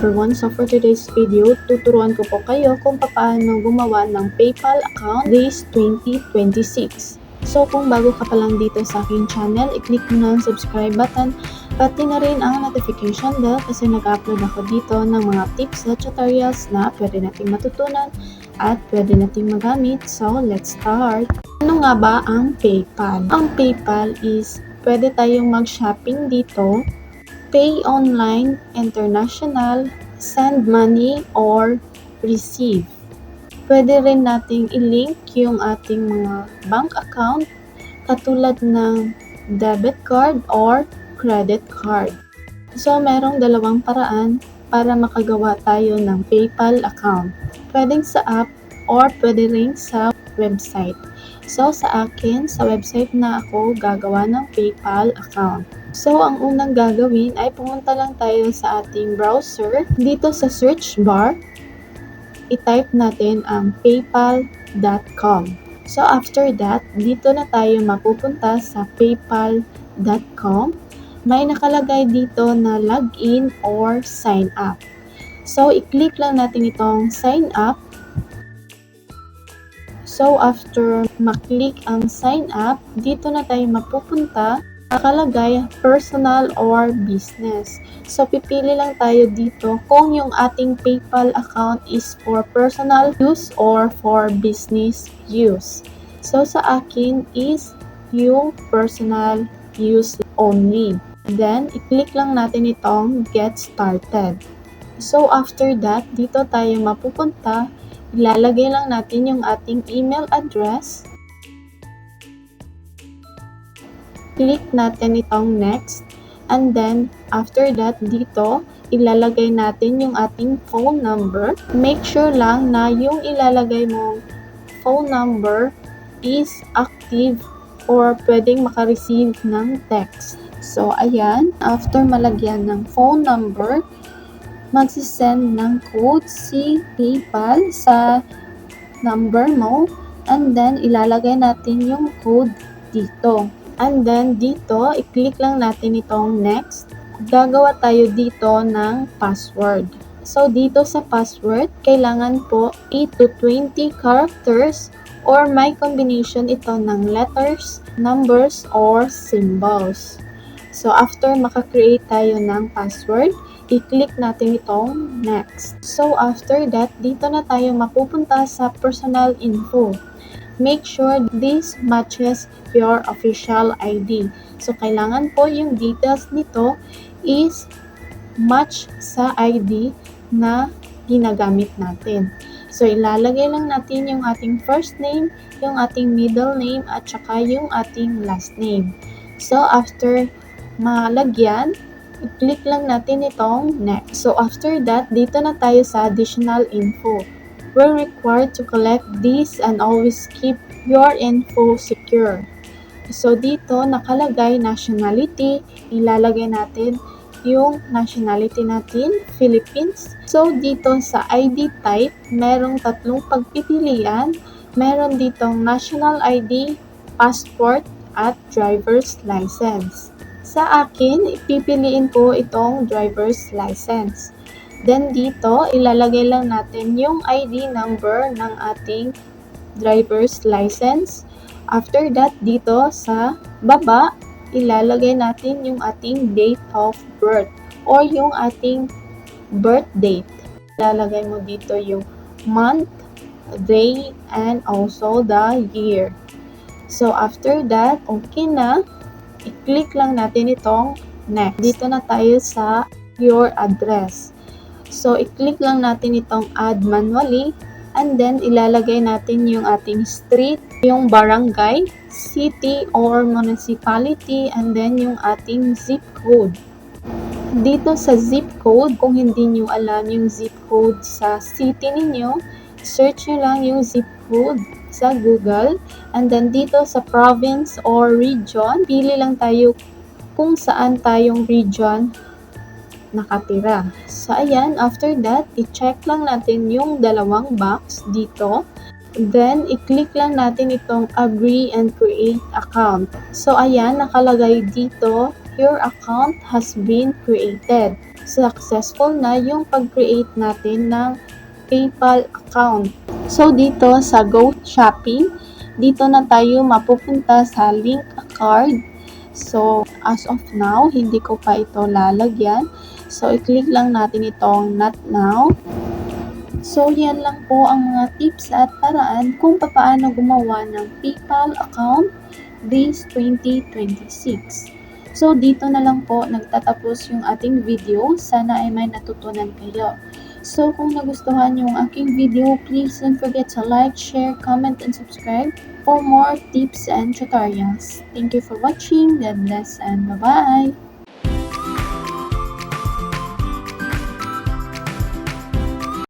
everyone! So for today's video, tuturuan ko po kayo kung paano gumawa ng PayPal account this 2026. So kung bago ka pa lang dito sa aking channel, i-click mo na ang subscribe button, pati na rin ang notification bell kasi nag-upload ako dito ng mga tips at tutorials na pwede nating matutunan at pwede nating magamit. So let's start! Ano nga ba ang PayPal? Ang PayPal is pwede tayong mag-shopping dito, pay online, international, send money, or receive. Pwede rin nating i-link yung ating mga bank account katulad ng debit card or credit card. So, merong dalawang paraan para makagawa tayo ng PayPal account. Pwedeng sa app or pwede rin sa website. So, sa akin, sa website na ako gagawa ng PayPal account. So, ang unang gagawin ay pumunta lang tayo sa ating browser. Dito sa search bar, i-type natin ang paypal.com. So, after that, dito na tayo mapupunta sa paypal.com. May nakalagay dito na login or sign up. So, i-click lang natin itong sign up. So, after maklik ang sign up, dito na tayo mapupunta. Nakalagay personal or business. So, pipili lang tayo dito kung yung ating PayPal account is for personal use or for business use. So, sa akin is yung personal use only. Then, i-click lang natin itong get started. So, after that, dito tayo mapupunta. Ilalagay lang natin yung ating email address. Click natin itong next. And then, after that, dito, ilalagay natin yung ating phone number. Make sure lang na yung ilalagay mong phone number is active or pwedeng makareceive ng text. So, ayan. After malagyan ng phone number, magsisend ng code si PayPal sa number mo. And then, ilalagay natin yung code dito. And then, dito, i-click lang natin itong next. Gagawa tayo dito ng password. So, dito sa password, kailangan po 8 to 20 characters or may combination ito ng letters, numbers, or symbols. So, after makakreate tayo ng password, i-click natin itong next. So, after that, dito na tayo mapupunta sa personal info. Make sure this matches your official ID. So, kailangan po yung details nito is match sa ID na ginagamit natin. So, ilalagay lang natin yung ating first name, yung ating middle name, at saka yung ating last name. So, after malagyan, i-click lang natin itong next. So, after that, dito na tayo sa additional info. We're required to collect this and always keep your info secure. So, dito nakalagay nationality. Ilalagay natin yung nationality natin, Philippines. So, dito sa ID type, merong tatlong pagpipilian. Meron ditong national ID, passport, at driver's license. Sa akin, ipipiliin ko itong driver's license. Then dito, ilalagay lang natin yung ID number ng ating driver's license. After that, dito sa baba, ilalagay natin yung ating date of birth or yung ating birth date. Ilalagay mo dito yung month, day, and also the year. So, after that, okay na. I-click lang natin itong next. Dito na tayo sa your address. So, i-click lang natin itong add manually and then ilalagay natin yung ating street, yung barangay, city or municipality, and then yung ating zip code. Dito sa zip code, kung hindi nyo alam yung zip code sa city ninyo, search nyo lang yung zip code sa Google. And then dito sa province or region, pili lang tayo kung saan tayong region nakatira. So, ayan, after that, i-check lang natin yung dalawang box dito. Then, i-click lang natin itong agree and create account. So, ayan, nakalagay dito, your account has been created. successful na yung pag-create natin ng PayPal account. So, dito sa Go Shopping, dito na tayo mapupunta sa link a card. So, as of now, hindi ko pa ito lalagyan. So, i-click lang natin itong Not Now. So, yan lang po ang mga tips at paraan kung paano gumawa ng PayPal account this 2026. So, dito na lang po nagtatapos yung ating video. Sana ay may natutunan kayo. So, kung nagustuhan yung aking video, please don't forget to like, share, comment, and subscribe for more tips and tutorials. Thank you for watching. God bless and bye-bye!